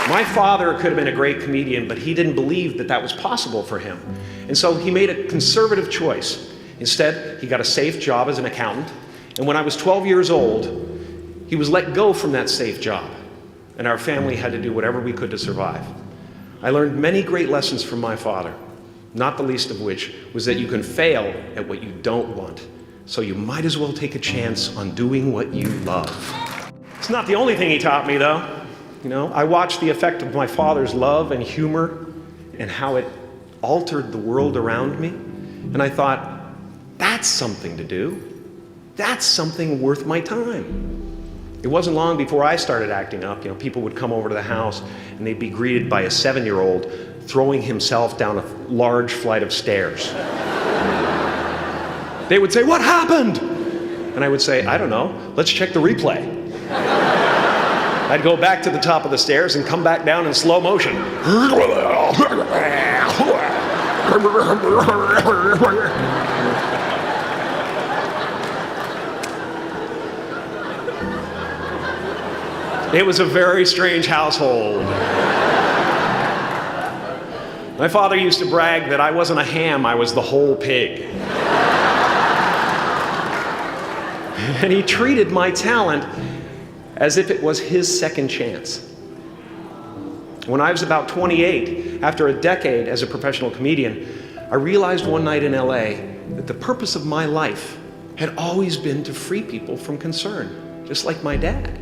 My father could have been a great comedian, but he didn't believe that that was possible for him. And so he made a conservative choice. Instead, he got a safe job as an accountant. And when I was 12 years old, he was let go from that safe job. And our family had to do whatever we could to survive. I learned many great lessons from my father, not the least of which was that you can fail at what you don't want. So you might as well take a chance on doing what you love. It's not the only thing he taught me, though. You know, I watched the effect of my father's love and humor and how it altered the world around me. And I thought, that's something to do. That's something worth my time. It wasn't long before I started acting up. You know, people would come over to the house and they'd be greeted by a 7-year-old throwing himself down a large flight of stairs. They would say, "What happened?" And I would say, "I don't know. Let's check the replay." I'd go back to the top of the stairs and come back down in slow motion. It was a very strange household. My father used to brag that I wasn't a ham, I was the whole pig. And he treated my talent as if it was his second chance. When I was about 28, after a decade as a professional comedian, I realized one night in LA that the purpose of my life had always been to free people from concern, just like my dad.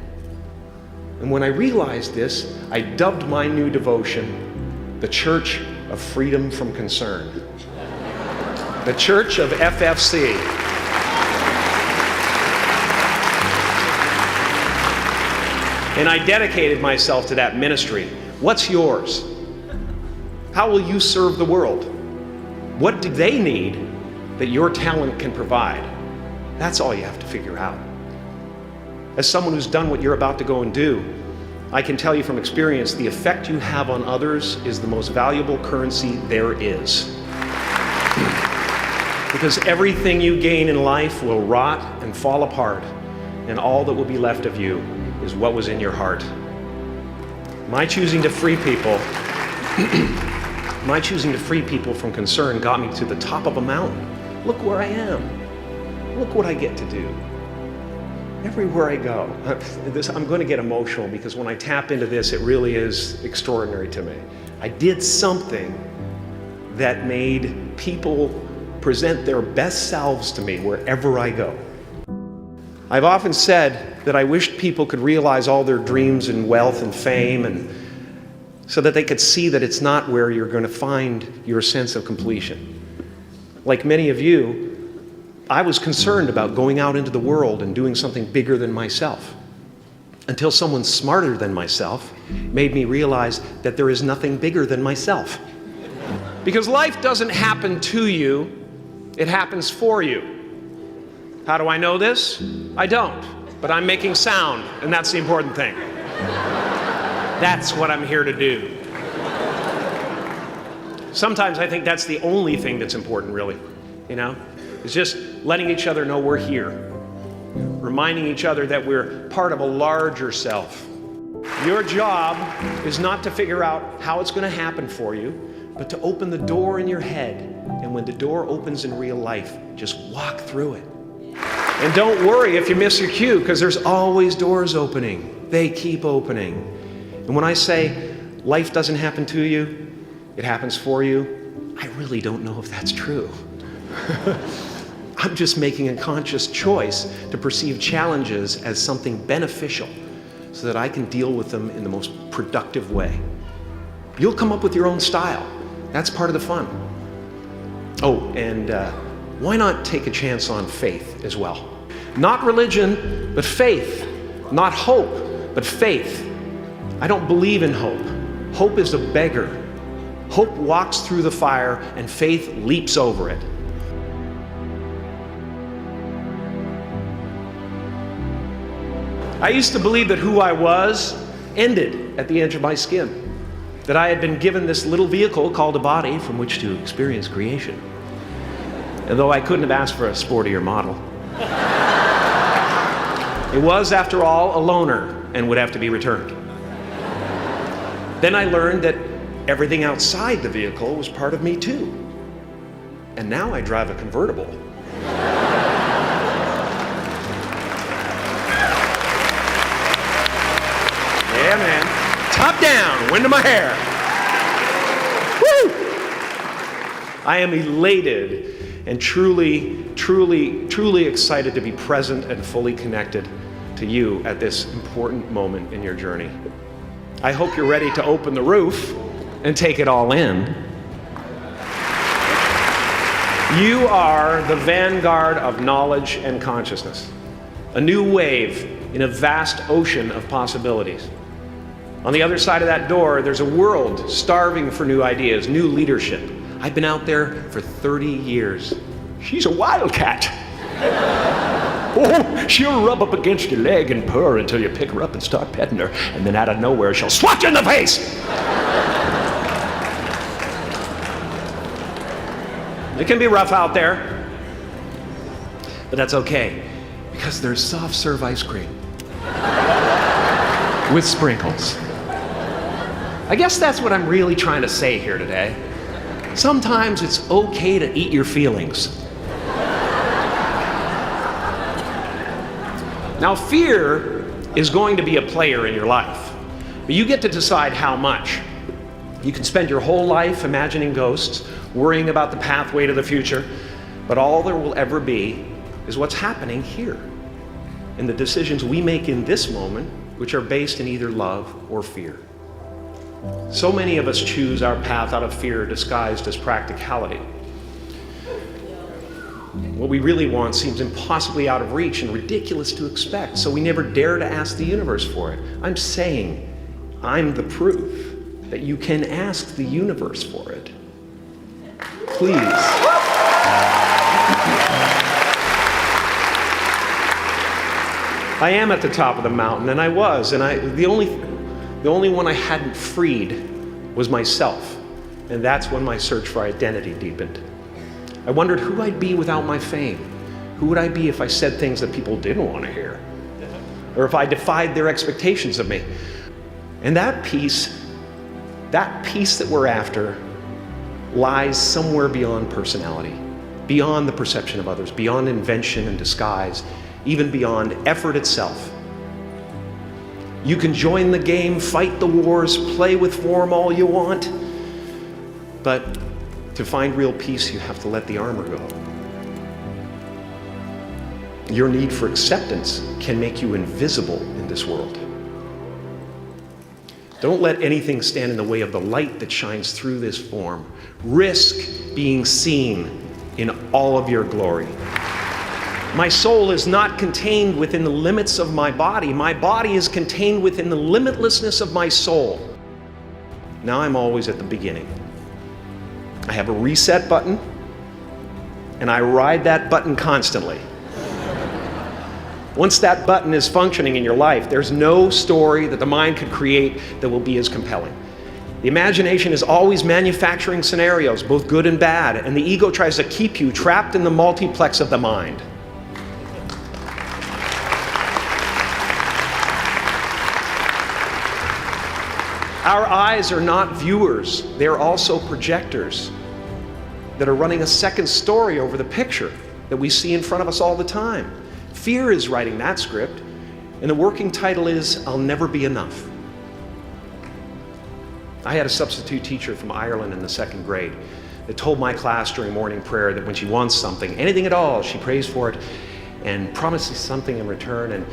And when I realized this, I dubbed my new devotion the Church of Freedom from Concern. The Church of FFC. And I dedicated myself to that ministry. What's yours? How will you serve the world? What do they need that your talent can provide? That's all you have to figure out. As someone who's done what you're about to go and do, I can tell you from experience, the effect you have on others is the most valuable currency there is. Because everything you gain in life will rot and fall apart, and all that will be left of you is what was in your heart. My choosing to free people from concern got me to the top of a mountain. Look where I am. Look what I get to do. Everywhere I go. I'm going to get emotional because when I tap into this, it really is extraordinary to me. I did something that made people present their best selves to me wherever I go. I've often said that I wished people could realize all their dreams and wealth and fame, and so that they could see that it's not where you're going to find your sense of completion. Like many of you, I was concerned about going out into the world and doing something bigger than myself, until someone smarter than myself made me realize that there is nothing bigger than myself. Because life doesn't happen to you, it happens for you. How do I know this? I don't, but I'm making sound, and that's the important thing. That's what I'm here to do. Sometimes I think that's the only thing that's important, really, you know? It's just letting each other know we're here, reminding each other that we're part of a larger self. Your job is not to figure out how it's going to happen for you, but to open the door in your head, and when the door opens in real life, just walk through it. And don't worry if you miss your cue, because there's always doors opening. They keep opening. And when I say life doesn't happen to you, it happens for you, I really don't know if that's true. I'm just making a conscious choice to perceive challenges as something beneficial so that I can deal with them in the most productive way. You'll come up with your own style. That's part of the fun. Oh, and why not take a chance on faith as well? Not religion, but faith. Not hope, but faith. I don't believe in hope. Hope is a beggar. Hope walks through the fire and faith leaps over it. I used to believe that who I was ended at the edge of my skin. That I had been given this little vehicle called a body from which to experience creation. And though I couldn't have asked for a sportier model, it was, after all, a loaner and would have to be returned. Then I learned that everything outside the vehicle was part of me too. And now I drive a convertible. Yeah, man. Top down, wind in my hair. Woo! I am elated and truly excited to be present and fully connected to you at this important moment in your journey. I hope you're ready to open the roof and take it all in. You are the vanguard of knowledge and consciousness, a new wave in a vast ocean of possibilities. On the other side of that door, there's a world starving for new ideas, new leadership. I've been out there for 30 years. She's a wildcat. Oh, she'll rub up against your leg and purr until you pick her up and start petting her, and then out of nowhere, she'll swat you in the face. It can be rough out there, but that's okay, because there's soft serve ice cream with sprinkles. I guess that's what I'm really trying to say here today. Sometimes it's okay to eat your feelings. Now, fear is going to be a player in your life, but you get to decide how much. You can spend your whole life imagining ghosts, worrying about the pathway to the future, but all there will ever be is what's happening here, and the decisions we make in this moment, which are based in either love or fear. So many of us choose our path out of fear disguised as practicality. What we really want seems impossibly out of reach and ridiculous to expect, so we never dare to ask the universe for it. I'm saying I'm the proof that you can ask the universe for it. Please. I am at the top of the mountain, and I was, and the only one I hadn't freed was myself, and that's when my search for identity deepened. I wondered who I'd be without my fame. Who would I be if I said things that people didn't want to hear? Or if I defied their expectations of me? And that peace that we're after lies somewhere beyond personality, beyond the perception of others, beyond invention and disguise, even beyond effort itself. You can join the game, fight the wars, play with form all you want, but to find real peace, you have to let the armor go. Your need for acceptance can make you invisible in this world. Don't let anything stand in the way of the light that shines through this form. Risk being seen in all of your glory. My soul is not contained within the limits of my body. My body is contained within the limitlessness of my soul. Now I'm always at the beginning. I have a reset button, and I ride that button constantly. Once that button is functioning in your life, there's no story that the mind could create that will be as compelling. The imagination is always manufacturing scenarios, both good and bad, and the ego tries to keep you trapped in the multiplex of the mind. Our eyes are not viewers, they're also projectors that are running a second story over the picture that we see in front of us all the time. Fear is writing that script, and the working title is, I'll Never Be Enough. I had a substitute teacher from Ireland in the 2nd grade that told my class during morning prayer that when she wants something, anything at all, she prays for it and promises something in return, and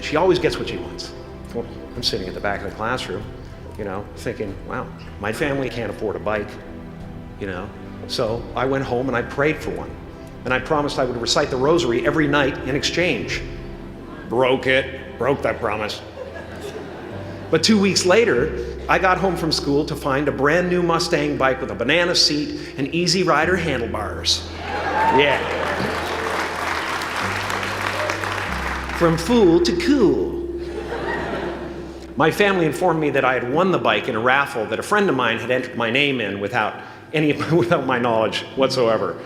she always gets what she wants. Well, I'm sitting at the back of the classroom, thinking, wow, my family can't afford a bike, So I went home and I prayed for one. And I promised I would recite the rosary every night in exchange. Broke that promise. But 2 weeks later, I got home from school to find a brand new Mustang bike with a banana seat and Easy Rider handlebars. Yeah. From fool to cool. My family informed me that I had won the bike in a raffle that a friend of mine had entered my name in without my knowledge whatsoever.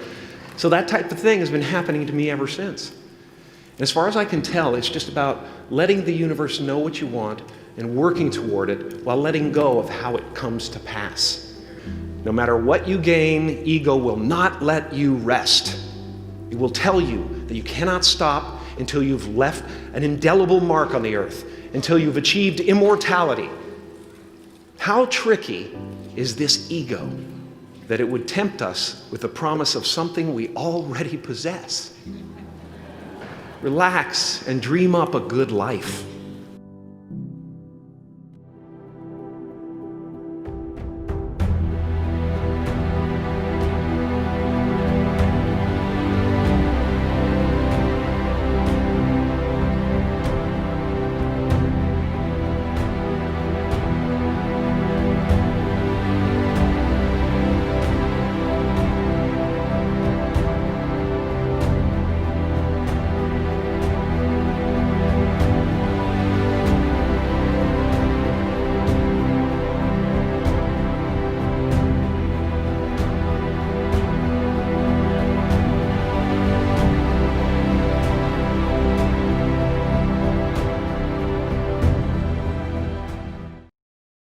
So that type of thing has been happening to me ever since. And as far as I can tell, it's just about letting the universe know what you want, and working toward it while letting go of how it comes to pass. No matter what you gain, ego will not let you rest. It will tell you that you cannot stop until you've left an indelible mark on the earth, until you've achieved immortality. How tricky is this ego that it would tempt us with the promise of something we already possess? Relax and dream up a good life.